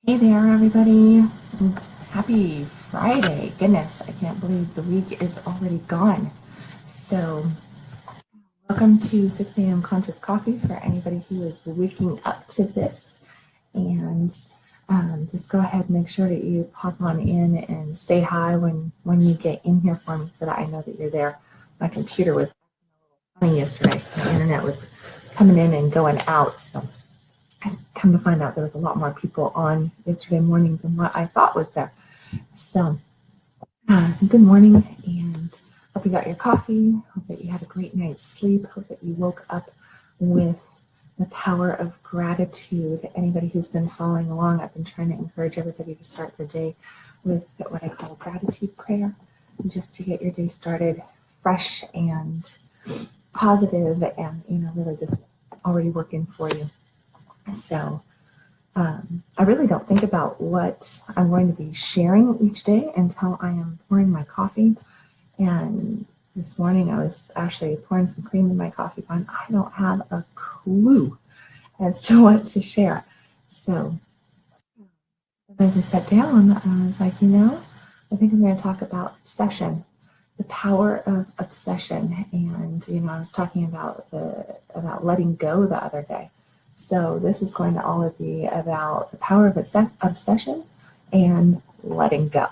Hey there, everybody. Happy Friday. Goodness, I can't believe the week is already gone. So, welcome to 6 a.m. Conscious Coffee for anybody who is waking up to this. And just go ahead and make sure that you pop on in and say hi when you get in here for me so that I know that you're there. My computer was funny yesterday. The internet was coming in and going out. So, come to find out there was a lot more people on yesterday morning than what I thought was there. So, good morning, and hope you got your coffee. Hope that you had a great night's sleep. Hope that you woke up with the power of gratitude. Anybody who's been following along, I've been trying to encourage everybody to start their day with what I call gratitude prayer, just to get your day started fresh and positive, and really just already working for you. So I really don't think about what I'm going to be sharing each day until I am pouring my coffee. And this morning I was actually pouring some cream in my coffee, and I don't have a clue as to what to share. So as I sat down, I was like, I think I'm going to talk about obsession, the power of obsession. And I was talking about letting go the other day. So this is going to all be about the power of obsession and letting go,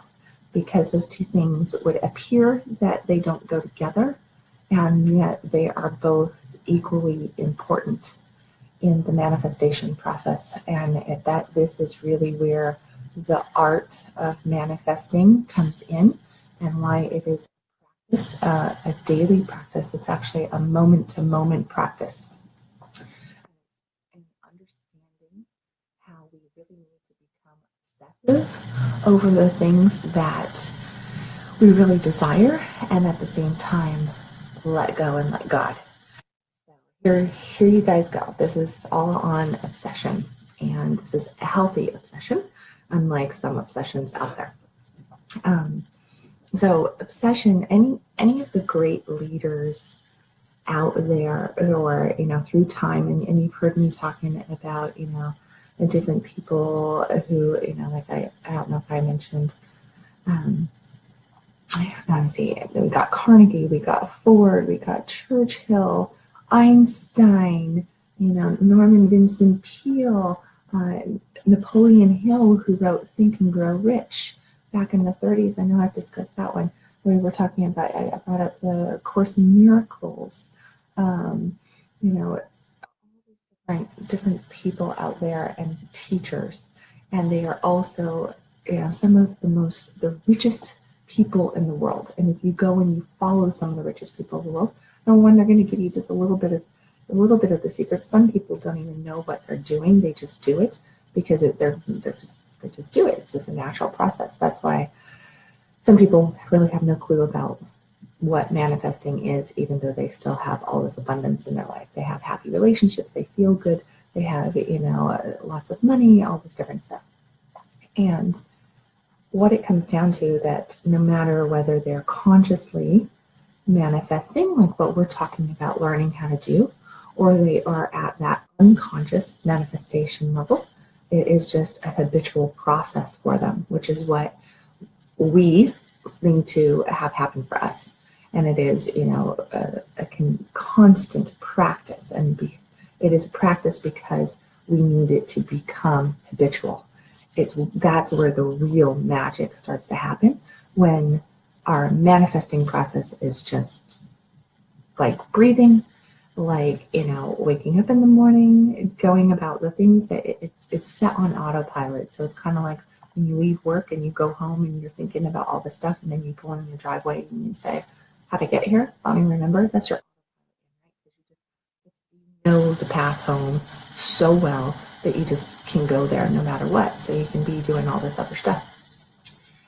because those two things would appear that they don't go together, and yet they are both equally important in the manifestation process. And this is really where the art of manifesting comes in, and why it is a daily practice. It's actually a moment-to-moment practice. Understanding how we really need to become obsessive over the things that we really desire, and at the same time let go and let God. So here you guys go. This is all on obsession, and this is a healthy obsession, unlike some obsessions out there. So obsession, any of the great leaders out there, or through time, and you've heard me talking about the different people who like I don't know if I mentioned, we got Carnegie, we got Ford, we got Churchill, Einstein, Norman Vincent Peale, Napoleon Hill, who wrote Think and Grow Rich back in the 30s. I know I've discussed that one. We were talking about, I brought up the Course in Miracles. Different people out there and teachers, and they are also some of the richest people in the world. And if you go and you follow some of the richest people in the world, number one, they're going to give you just a little bit of the secrets. Some people don't even know what they're doing; they just do it because they just do it. It's just a natural process. That's why some people really have no clue about what manifesting is, even though they still have all this abundance in their life. They have happy relationships, they feel good, they have lots of money, all this different stuff. And what it comes down to, that no matter whether they're consciously manifesting, like what we're talking about learning how to do, or they are at that unconscious manifestation level, it is just a habitual process for them, which is what we need to have happen for us. And it is, a constant practice, and it is a practice because we need it to become habitual. That's where the real magic starts to happen, when our manifesting process is just like breathing, like waking up in the morning, going about the things that it's set on autopilot. So it's kind of like when you leave work and you go home and you're thinking about all the stuff, and then you pull in your driveway and you say, how to get here? I don't even remember. That's your the path home so well that you just can go there no matter what. So you can be doing all this other stuff.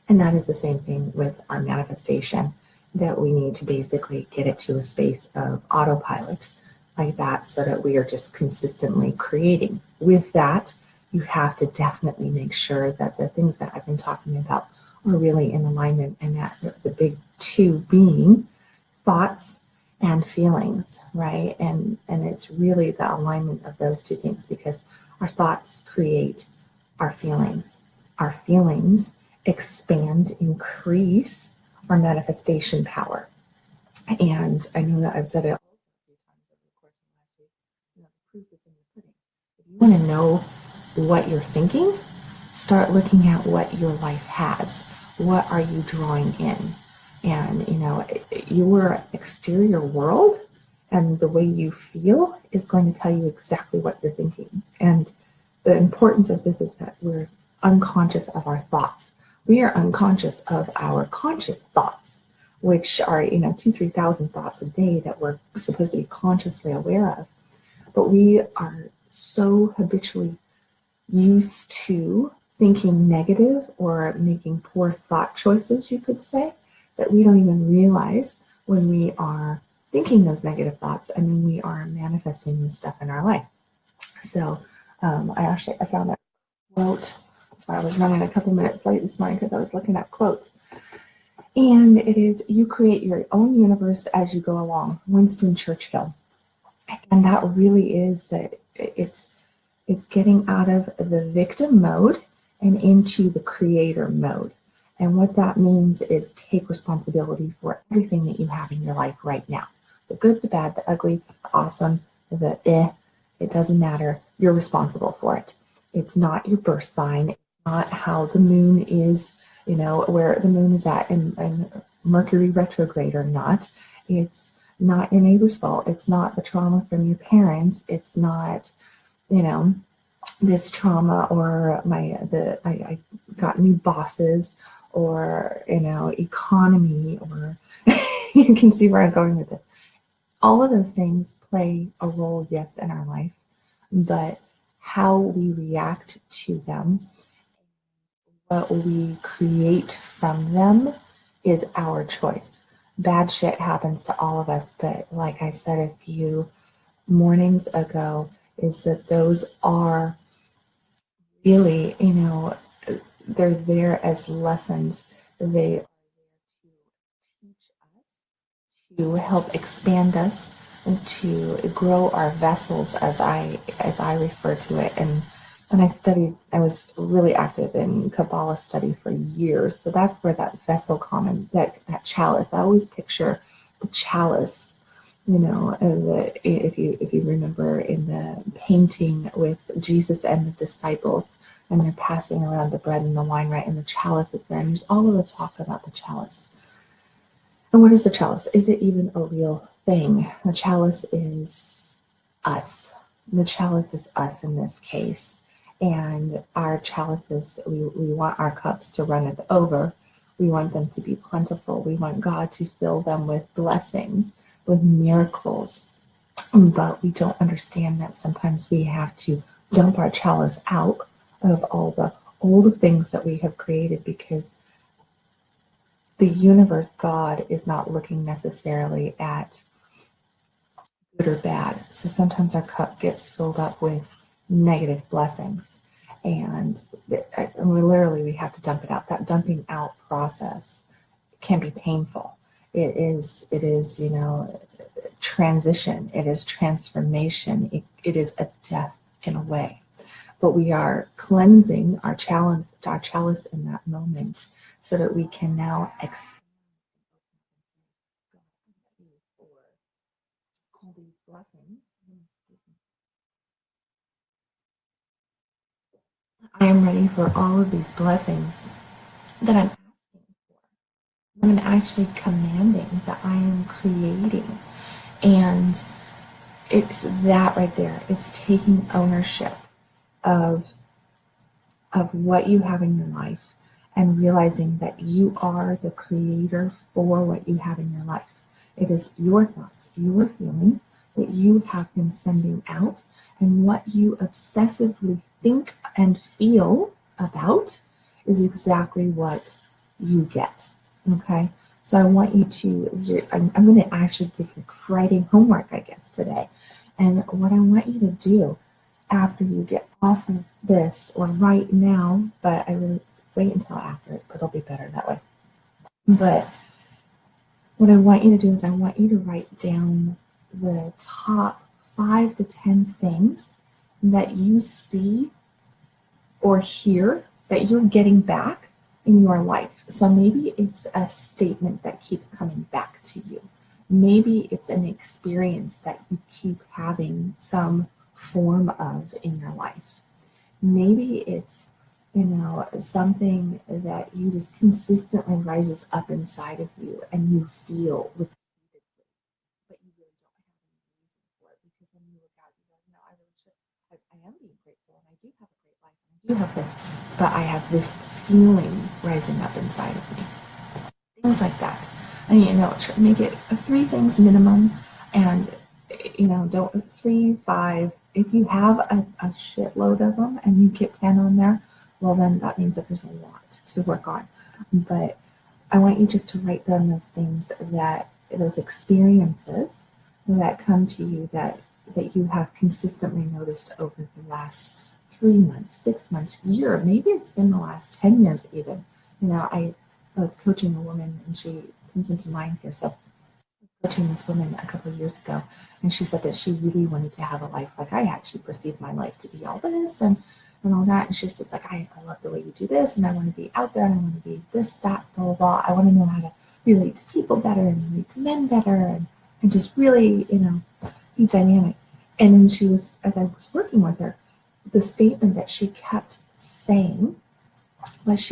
And that is the same thing with our manifestation, that we need to basically get it to a space of autopilot like that, so that we are just consistently creating. With that, you have to definitely make sure that the things that I've been talking about are really in alignment, and that the big two being thoughts and feelings, right? And it's really the alignment of those two things, because our thoughts create our feelings. Our feelings expand, increase our manifestation power. And I know that I've said it a few times over the course of last week. The proof is in the pudding. If you want to know what you're thinking, start looking at what your life has. What are you drawing in? And, your exterior world and the way you feel is going to tell you exactly what you're thinking. And the importance of this is that we're unconscious of our thoughts. We are unconscious of our conscious thoughts, which are, 3,000 thoughts a day that we're supposed to be consciously aware of. But we are so habitually used to thinking negative or making poor thought choices, you could say, that we don't even realize when we are thinking those negative thoughts and then we are manifesting this stuff in our life. So I found that quote. So I was running a couple minutes late this morning because I was looking at quotes. And it is, you create your own universe as you go along, Winston Churchill. And that really is that it's getting out of the victim mode and into the creator mode. And what that means is take responsibility for everything that you have in your life right now. The good, the bad, the ugly, the awesome, the it doesn't matter. You're responsible for it. It's not your birth sign. It's not how the moon is, where the moon is at in Mercury retrograde or not. It's not your neighbor's fault. It's not the trauma from your parents. It's not, this trauma or I got new bosses or, economy, or you can see where I'm going with this. All of those things play a role, yes, in our life, but how we react to them, what we create from them is our choice. Bad shit happens to all of us, but like I said a few mornings ago, is that those are really, they're there as lessons. They are there to teach us, to help expand us, and to grow our vessels, as I refer to it. And I was really active in Kabbalah study for years. So that's where that vessel comment, that chalice, I always picture the chalice, if you remember in the painting with Jesus and the disciples, and they're passing around the bread and the wine, right? And the chalice is there. And there's all of the talk about the chalice. And what is the chalice? Is it even a real thing? The chalice is us. The chalice is us in this case. And our chalices, we want our cups to run it over. We want them to be plentiful. We want God to fill them with blessings, with miracles. But we don't understand that sometimes we have to dump our chalice out of all the old things that we have created, because the universe, God, is not looking necessarily at good or bad. So sometimes our cup gets filled up with negative blessings, and we have to dump it out. That dumping out process can be painful. It is, transition. It is transformation. It is a death in a way. But we are cleansing our chalice in that moment, so that we can now expand for all these blessings. I am ready for all of these blessings that I'm asking for. I'm actually commanding, that I am creating. And it's that right there. It's taking ownership of what you have in your life, and realizing that you are the creator for what you have in your life. It is your thoughts, your feelings that you have been sending out, and what you obsessively think and feel about is exactly what you get. Okay? So I want you to, I'm going to actually give you Friday homework, I guess, today. And what I want you to do after you get off of this, or right now, but I really wait until after it, but it'll be better that way. But what I want you to do is I want you to write down the top 5 to 10 things that you see or hear that you're getting back in your life. So maybe it's a statement that keeps coming back to you. Maybe it's an experience that you keep having some form of in your life. Maybe it's, something that you just consistently rises up inside of you and you feel repeatedly, but you really don't have any reason for it, because when you look out, you go, no, I really should. I am being grateful and I do have a great life and I do have this, but I have this feeling rising up inside of me. Things like that. And make it three things minimum, and don't 3, 5. If you have a shitload of them and you get 10 on there, well, then that means that there's a lot to work on. But I want you just to write down those things, those experiences that come to you that you have consistently noticed over the last 3 months, 6 months, year. Maybe it's been the last 10 years even. I was coaching a woman, and she comes into mind here. So coaching this woman a couple of years ago, and she said that she really wanted to have a life like I had. She perceived my life to be all this and all that, and she's just like, I love the way you do this, and I want to be out there, and I want to be this, that, blah, blah, blah. I want to know how to relate to people better and relate to men better, and just really, be dynamic. And then she was, as I was working with her, the statement that she kept saying was,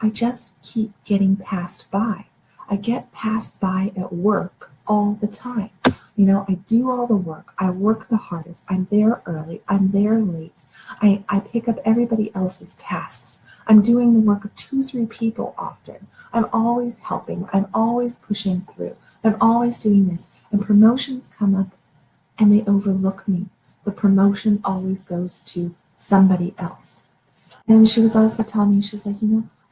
I just keep getting passed by. I get passed by at work all the time. I do all the work. I work the hardest. I'm there early. I'm there late. I pick up everybody else's tasks. I'm doing the work of 2, 3 people often. I'm always helping. I'm always pushing through. I'm always doing this. And promotions come up and they overlook me. The promotion always goes to somebody else. And she was also telling me, she's like,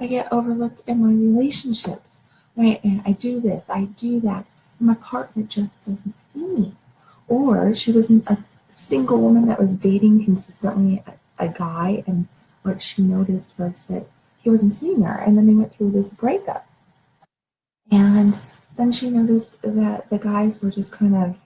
I get overlooked in my relationships. Right? And I do this, I do that, and my partner just doesn't see me. Or she was a single woman that was dating consistently a guy, and what she noticed was that he wasn't seeing her, and then they went through this breakup. And then she noticed that the guys were just kind of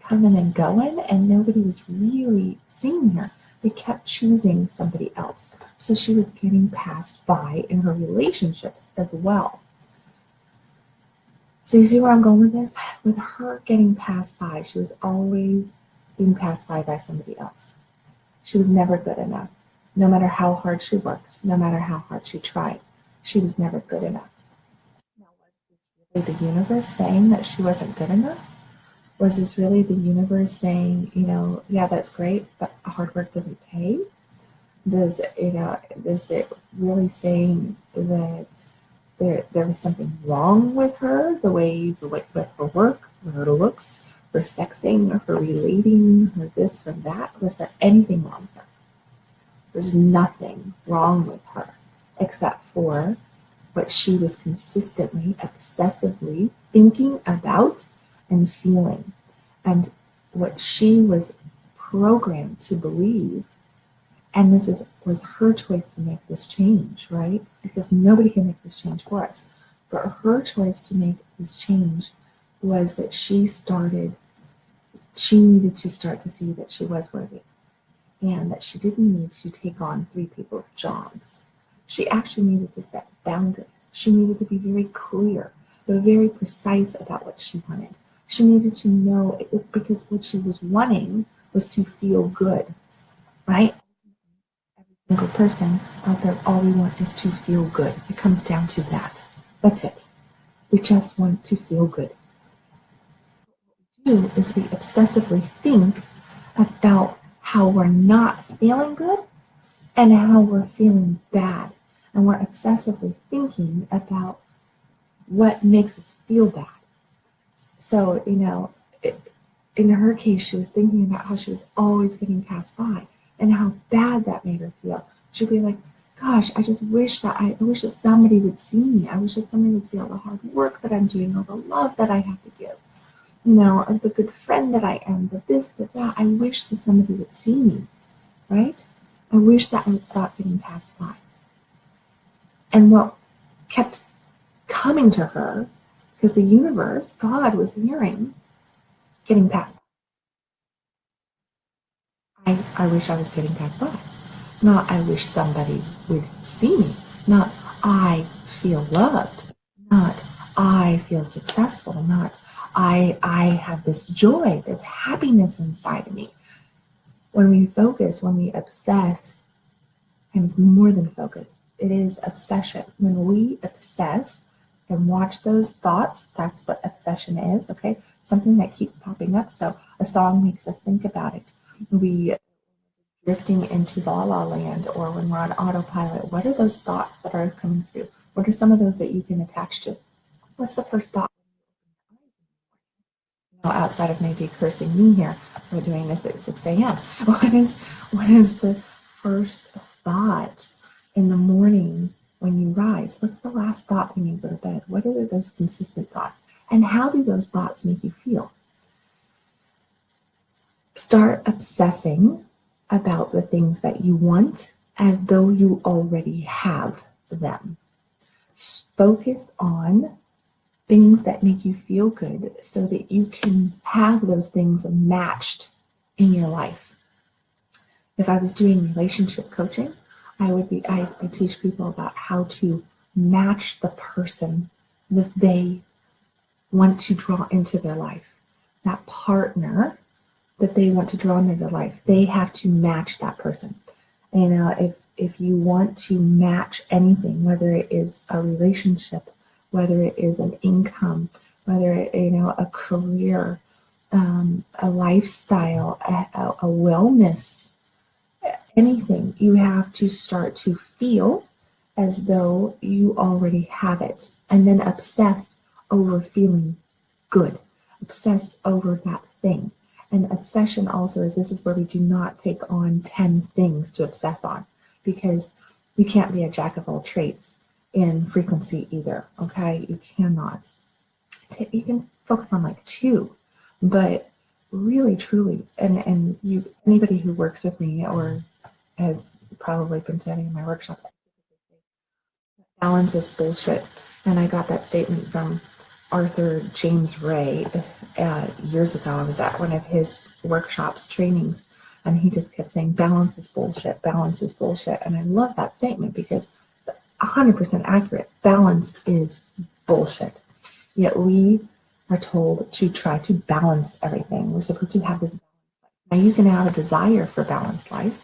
coming and going, and nobody was really seeing her. They kept choosing somebody else. So she was getting passed by in her relationships as well. So you see where I'm going with this? With her getting passed by, she was always being passed by somebody else. She was never good enough. No matter how hard she worked, no matter how hard she tried, she was never good enough. Now, was this really the universe saying that she wasn't good enough? Was this really the universe saying, yeah, that's great, but hard work doesn't pay? Is it really saying that there was something wrong with her, with her work, her looks, her sexing, her relating, her this, her that? Was there anything wrong with her? There's nothing wrong with her except for what she was consistently, obsessively thinking about and feeling, and what she was programmed to believe. And this was her choice to make this change, right? Because nobody can make this change for us. But her choice to make this change was that she needed to start to see that she was worthy, and that she didn't need to take on 3 people's jobs. She actually needed to set boundaries. She needed to be very clear, but very precise about what she wanted. She needed to know, because what she was wanting was to feel good, right? Single person out there, all we want is to feel good. It comes down to that. That's it. We just want to feel good. What we do is we obsessively think about how we're not feeling good and how we're feeling bad. And we're obsessively thinking about what makes us feel bad. So, in her case, she was thinking about how she was always getting passed by and how bad that made her feel. She'd be like, gosh, I wish that somebody would see me. I wish that somebody would see all the hard work that I'm doing, all the love that I have to give, the good friend that I am, the this, the that. I wish that somebody would see me, right? I wish that I would stop getting passed by. And what kept coming to her, because the universe, God, was hearing, getting passed by. I wish I was getting passed by. Not I wish somebody would see me. Not I feel loved. Not I feel successful. Not I have this joy, this happiness inside of me. When we focus, when we obsess, and it's more than focus, it is obsession. When we obsess and watch those thoughts, that's what obsession is, okay? Something that keeps popping up. So a song makes us think about it. We drifting into la la land, or when we're on autopilot, what are those thoughts that are coming through? What are some of those that you can attach to? What's the first thought? Outside of maybe cursing me here, we're doing this at 6 a.m. What is the first thought in the morning when you rise? What's the last thought when you go to bed? What are those consistent thoughts? And how do those thoughts make you feel? Start obsessing about the things that you want as though you already have them. Focus on things that make you feel good so that you can have those things matched in your life. If I was doing relationship coaching, I teach people about how to match the person that they want to draw into their life. That partner that they want to draw into their life, they have to match that person. And if you want to match anything, whether it is a relationship, whether it is an income, whether it, a career, a lifestyle, a wellness, anything, you have to start to feel as though you already have it, and then obsess over feeling good. Obsess over that thing. And obsession also this is where we do not take on 10 things to obsess on, because you can't be a jack of all trades in frequency either, okay? You cannot. You can focus on like 2, but really, truly, and anybody who works with me or has probably been to any of my workshops, balance is bullshit. And I got that statement from Arthur James Ray years ago. I was at one of his workshops, trainings, and he just kept saying, balance is bullshit, balance is bullshit. And I love that statement because 100% accurate. Balance is bullshit. Yet we are told to try to balance everything. We're supposed to have this balance life. Now you can have a desire for balanced life.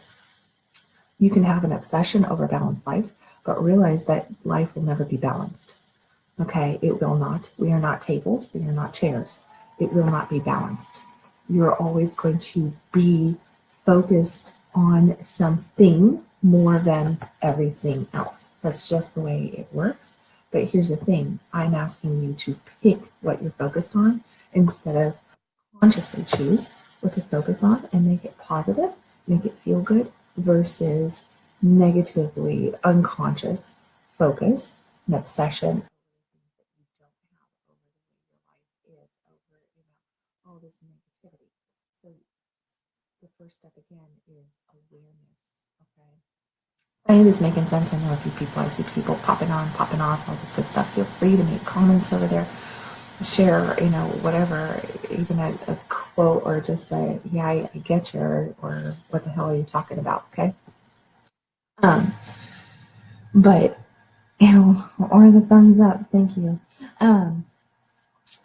You can have an obsession over balanced life, but realize that life will never be balanced. Okay, it will not. We are not tables. We are not chairs. It will not be balanced. You're always going to be focused on something more than everything else. That's just the way it works. But here's the thing. I'm asking you to pick what you're focused on instead of consciously choose what to focus on and make it positive, make it feel good, versus negatively unconscious focus and obsession. All this negativity. So the first step again is awareness. Okay. I think this is making sense. I know a few people. I see people popping on, popping off, all this good stuff. Feel free to make comments over there, share, whatever, even a quote or just a yeah, I get you, or what the hell are you talking about? Okay. But or the thumbs up. Thank you.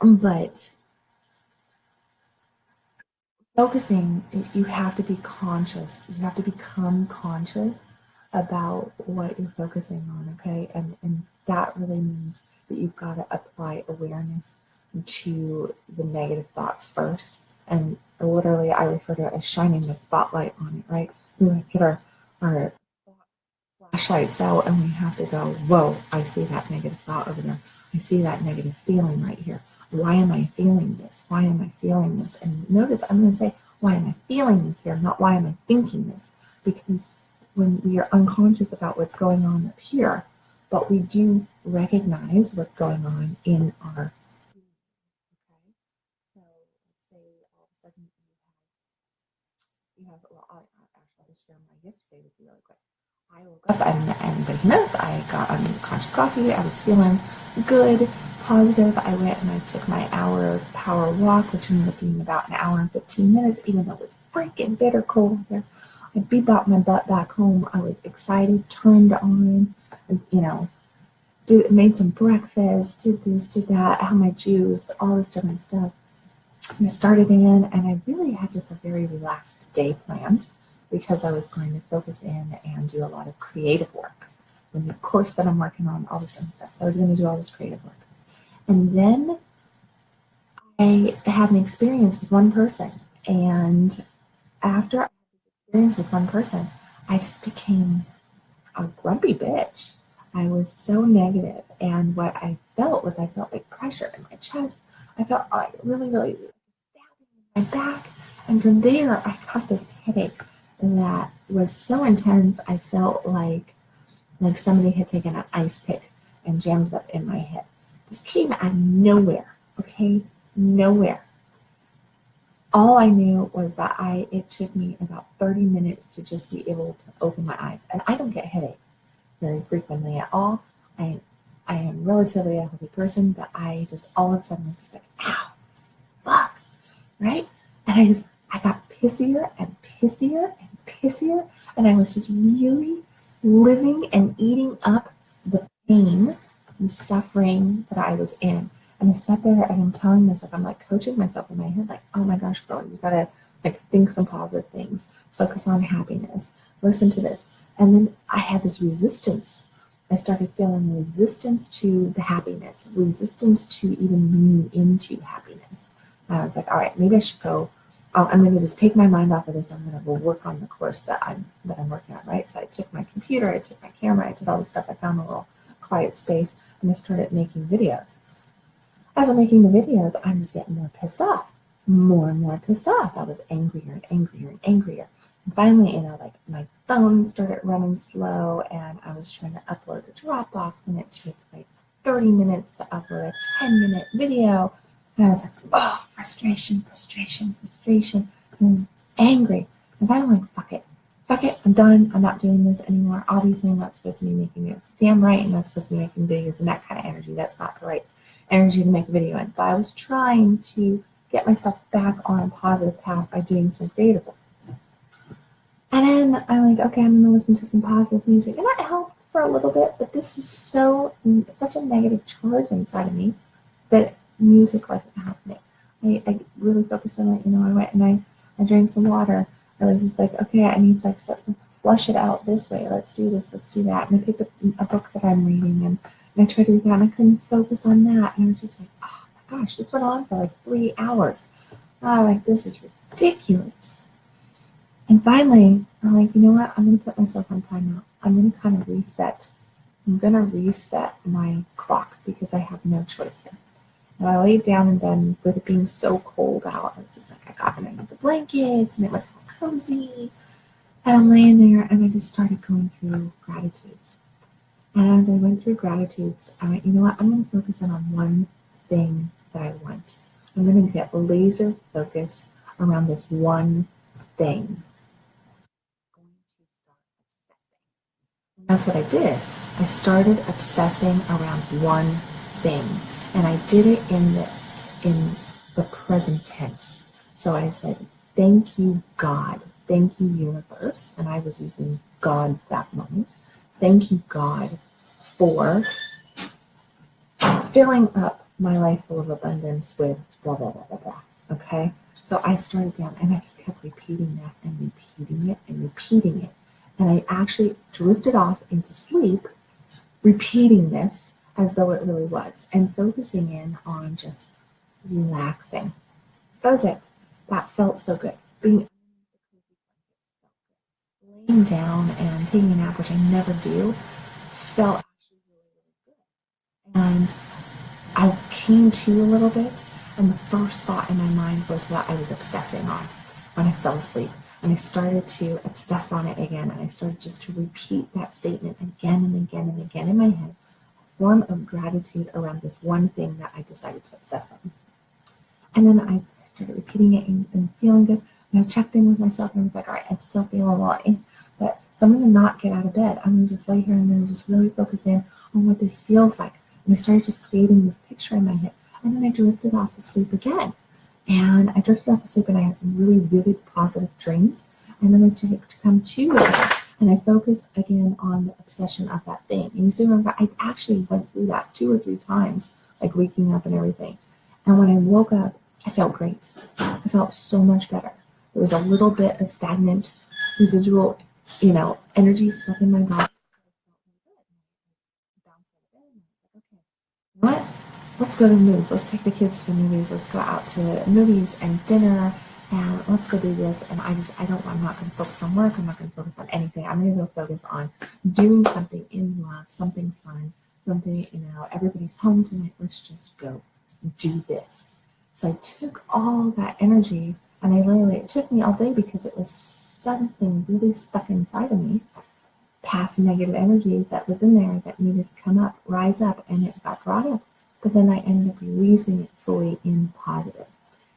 But focusing, you have to be conscious. You have to become conscious about what you're focusing on, okay? And that really means that you've got to apply awareness to the negative thoughts first. And literally, I refer to it as shining the spotlight on it, right? We get our flashlights out and we have to go, whoa, I see that negative thought over there. I see that negative feeling right here. Why am I feeling this? Why am I feeling this? And notice I'm going to say, why am I feeling this here? Not why am I thinking this? Because when we are unconscious about what's going on up here, but we do recognize what's going on in our okay? So let's say all of a sudden well, I'll just share my yesterday with you really quick. I woke up and anybody knows I got unconscious coffee. I was feeling good, positive. I went and I took my hour power walk, which ended up being about an hour and 15 minutes, even though it was freaking bitter cold there. I bebop my butt back home. I was excited, turned on, made some breakfast, did this, did that, had my juice, all this different stuff. And I started in, and I really had just a very relaxed day planned because I was going to focus in and do a lot of creative work. In the course that I'm working on, all this different stuff. So I was going to do all this creative work. And then I had an experience with one person. And after I had this experience with one person, I just became a grumpy bitch. I was so negative, and what I felt was like pressure in my chest. I felt like really, really stabbing in my back, and from there I got this headache that was so intense. I felt like somebody had taken an ice pick and jammed it up in my head. This came out of nowhere, okay? Nowhere. All I knew was that it took me about 30 minutes to just be able to open my eyes. And I don't get headaches very frequently at all. I am relatively a healthy person, but I just all of a sudden was just like, ow, fuck, right? And I got pissier and pissier and pissier, and I was just really living and eating up the pain and suffering that I was in. And I sat there and I'm telling myself, I'm like coaching myself in my head, like, oh my gosh, girl, you gotta like think some positive things, focus on happiness, listen to this. And then I had this resistance. I started feeling resistance to the happiness, resistance to even leaning into happiness. And I was like, all right, maybe I should go. I'm going to just take my mind off of this. I'm going to go work on the course that I'm working on, right? So I took my computer, I took my camera, I did all this stuff. I found a little quiet space, and I started making videos. As I'm making the videos, I'm just getting more pissed off, more and more pissed off. I was angrier and angrier and angrier. And finally, like my phone started running slow, and I was trying to upload a Dropbox, and it took like 30 minutes to upload a 10-minute video. And I was like, oh, frustration. And I was angry. And finally, like, fuck it, I'm done. I'm not doing this anymore. Obviously, I'm not supposed to be making videos. Damn right, I'm not supposed to be making videos in that kind of energy. That's not the right energy to make a video in. But I was trying to get myself back on a positive path by doing some creative work. And then I'm like, okay, I'm going to listen to some positive music. And that helped for a little bit, but this was such a negative charge inside of me that music wasn't happening. I really focused on it. I went and I drank some water. I was just like, okay, I need let's flush it out this way. Let's do this, let's do that. And I picked up a book that I'm reading, and I tried to read that, and I couldn't focus on that. And I was just like, oh my gosh, this went on for like 3 hours. This is ridiculous. And finally, I'm like, you know what? I'm going to put myself on timeout. I'm going to kind of reset. I'm going to reset my clock because I have no choice here. And I laid down in bed with it being so cold out. It's just like I got underneath the blankets, and it was all cozy. And I'm laying there, and I just started going through gratitudes. And as I went through gratitudes, I went, you know what? I'm going to focus in on one thing that I want. I'm going to get laser focus around this one thing. And that's what I did. I started obsessing around one thing. And I did it in the present tense. So I said, thank you, God. Thank you, universe. And I was using God that moment. Thank you, God, for filling up my life full of abundance with blah, blah, blah, blah, blah. Okay? So I started down, and I just kept repeating that and repeating it and repeating it. And I actually drifted off into sleep, repeating this as though it really was, and focusing in on just relaxing. That was it. That felt so good. Laying down and taking a nap, which I never do, felt actually really, really good. And I came to a little bit, and the first thought in my mind was what I was obsessing on when I fell asleep. And I started to obsess on it again, and I started just to repeat that statement again and again and again in my head. Form of gratitude around this one thing that I decided to obsess on. And then I started repeating it and feeling good. And I checked in with myself, and I was like, all right, I'm still feeling well. But so I'm going to not get out of bed. I'm going to just lay here and then just really focus in on what this feels like. And I started just creating this picture in my head. And then I drifted off to sleep again. And I drifted off to sleep, and I had some really vivid, positive dreams. And then I started to come to it, and I focused again on the obsession of that thing. And you see, remember, I actually went through that 2 or 3 times, like waking up and everything. And when I woke up, I felt great. I felt so much better. There was a little bit of stagnant residual, energy stuck in my body. Okay, you know what? Let's go to the movies. Let's take the kids to the movies. Let's go out to movies and dinner, and let's go do this. And I'm not going to focus on work. I'm not going to focus on anything. I'm going to go focus on doing something in love, something fun, something, everybody's home tonight. Let's just go do this. So I took all that energy, and it took me all day because it was something really stuck inside of me, past negative energy that was in there that needed to come up, rise up, and it got brought up. But then I ended up releasing it fully in positive.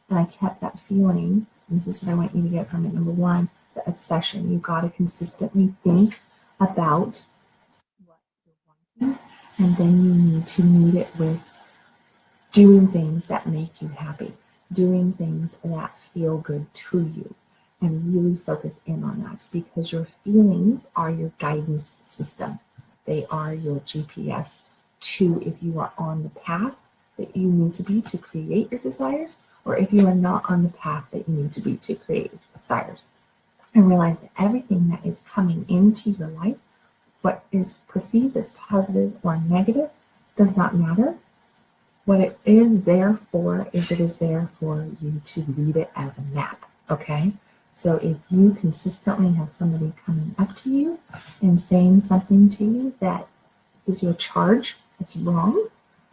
And I kept that feeling, and this is what I want you to get from it. Number one, the obsession. You've got to consistently think about what you're wanting, and then you need to meet it with doing things that make you happy, doing things that feel good to you, and really focus in on that, because your feelings are your guidance system. They are your GPS to if you are on the path that you need to be to create your desires, or if you are not on the path that you need to be to create your desires. And realize that everything that is coming into your life, what is perceived as positive or negative, does not matter. What it is there for is it is there for you to read it as a map, okay? So if you consistently have somebody coming up to you and saying something to you that gives you a charge that's wrong,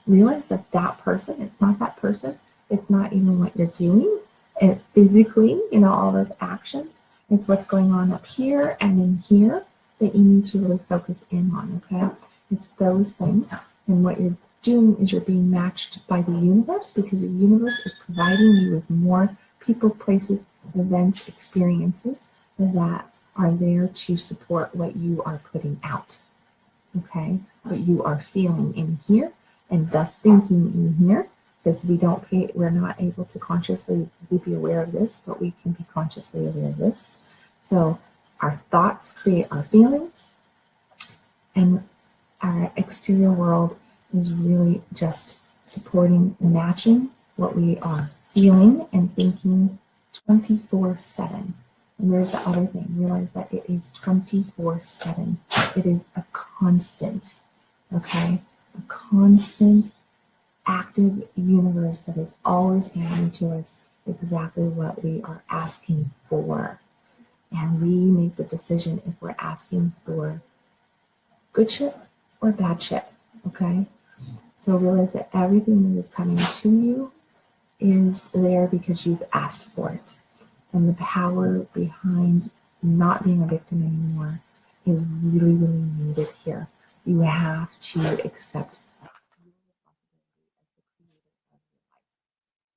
realize that that person, it's not that person, it's not even what you're doing, and physically, all those actions, it's what's going on up here and in here that you need to really focus in on, okay? It's those things, and what you're doing is you're being matched by the universe, because the universe is providing you with more people, places, events, experiences that are there to support what you are putting out, okay? What you are feeling in here, and thus thinking in here, because we're not able to consciously be aware of this, but we can be consciously aware of this. So our thoughts create our feelings, and our exterior world is really just supporting, matching what we are feeling and thinking 24/7. And there's the other thing, realize that it is 24/7. It is a constant, okay? A constant active universe that is always handing to us exactly what we are asking for. And we make the decision if we're asking for good shit or bad shit, okay? So realize that everything that is coming to you is there because you've asked for it. And the power behind not being a victim anymore is really, really needed here. You have to accept your responsibility as the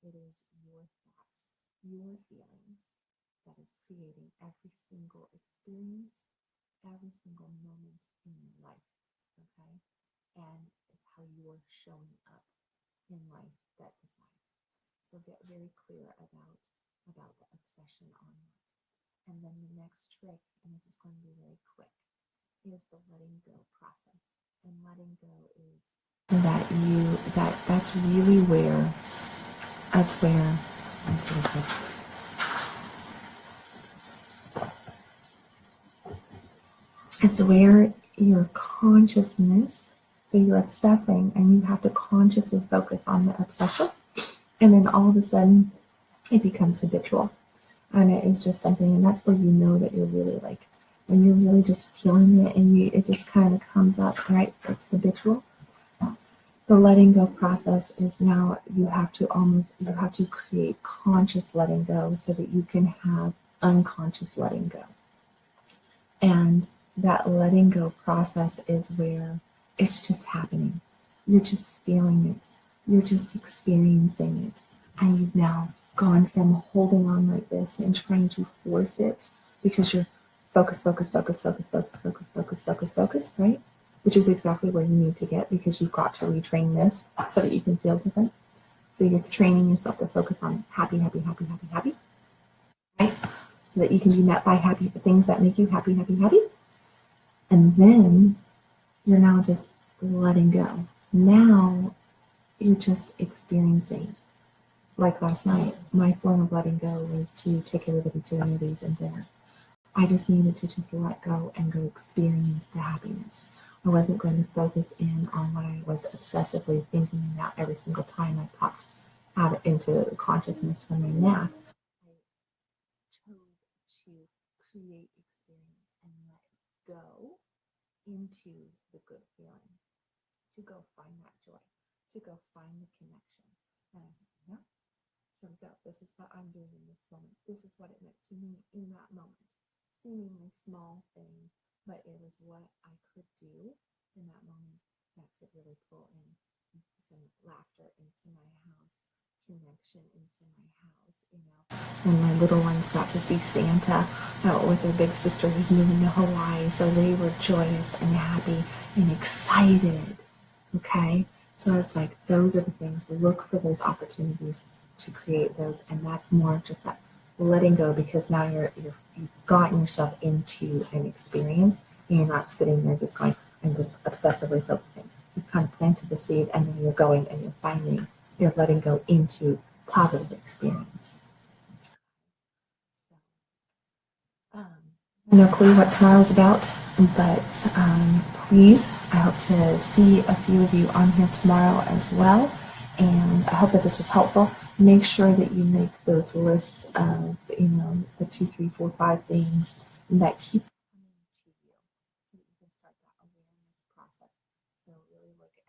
creator of your life. It is your thoughts, your feelings that is creating every single experience, every single moment in your life, okay? And it's how you're showing up in life that decides. So get very clear about the obsession on that. And then the next trick, and this is going to be very quick, is the letting go process. And letting go is that's really where it's where your consciousness, so you're obsessing and you have to consciously focus on the obsession, and then all of a sudden it becomes habitual, and it is just something, and that's where you know that you're really when you're really just feeling it, and it just kind of comes up, right? It's habitual. The letting go process is now you have to create conscious letting go so that you can have unconscious letting go. And that letting go process is where it's just happening. You're just feeling it. You're just experiencing it. And you've now gone from holding on like this and trying to force it because you're focus, right? Which is exactly where you need to get, because you've got to retrain this so that you can feel different. So you're training yourself to focus on happy, right? so that you can be met by happy things that make you happy, happy, happy. And then you're now just letting go. Now you're just experiencing. Like last night, my form of letting go was to take everybody to the movies and dinner. I just needed to just let go and go experience the happiness. I wasn't going to focus in on what I was obsessively thinking about every single time I popped out into consciousness from my nap. I chose to create experience and let go into the good feeling, to go find that joy, to go find the connection. And yeah, here we go. This is what I'm doing in this moment. This is what it meant to me in that moment. Seemingly small thing, but it was what I could do in that moment that could really pull in some laughter into my house, connection into my house, you know. And my little ones got to see Santa with their big sister who's moving to Hawaii, so they were joyous and happy and excited. Okay, so it's like those are the things. Look for those opportunities to create those, and that's more just that letting go, because now you've gotten yourself into an experience and you're not sitting there just going and just obsessively focusing. You've kind of planted the seed, and then you're going and you're letting go into positive experience. No clue what tomorrow's about, but please, I hope to see a few of you on here tomorrow as well. And I hope that this was helpful. Make sure that you make those lists of, the 2, 3, 4, 5 things that keep coming to you, so that you can start that awareness process. So really look at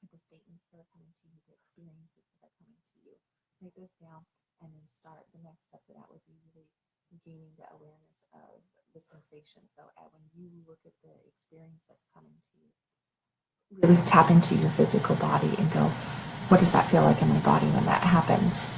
the statements that are coming to you, the experiences that are coming to you. Write those down, and then start. The next step to that would be really gaining the awareness of the sensation. So when you look at the experience that's coming to you, really tap into your physical body and go, what does that feel like in my body when that happens?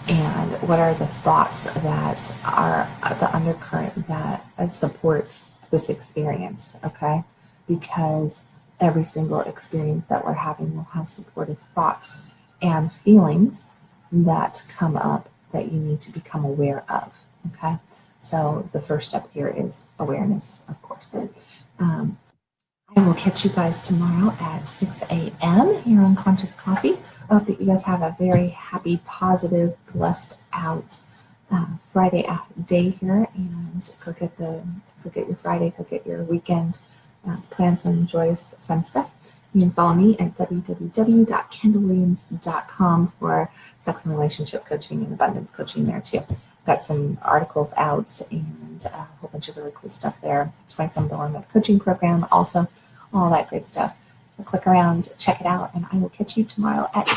And what are the thoughts that are the undercurrent that support this experience, okay? Because every single experience that we're having will have supportive thoughts and feelings that come up that you need to become aware of, okay? So the first step here is awareness, of course. I will catch you guys tomorrow at 6 a.m. here on Conscious Coffee. I hope that you guys have a very happy, positive, blessed out Friday day here, and go get your Friday, go get your weekend, plan some joyous, fun stuff. You can follow me at www.kendalwilliams.com for sex and relationship coaching and abundance coaching there too. Got some articles out and a whole bunch of really cool stuff there. $27 coaching program, also all that great stuff. So click around, check it out, and I will catch you tomorrow at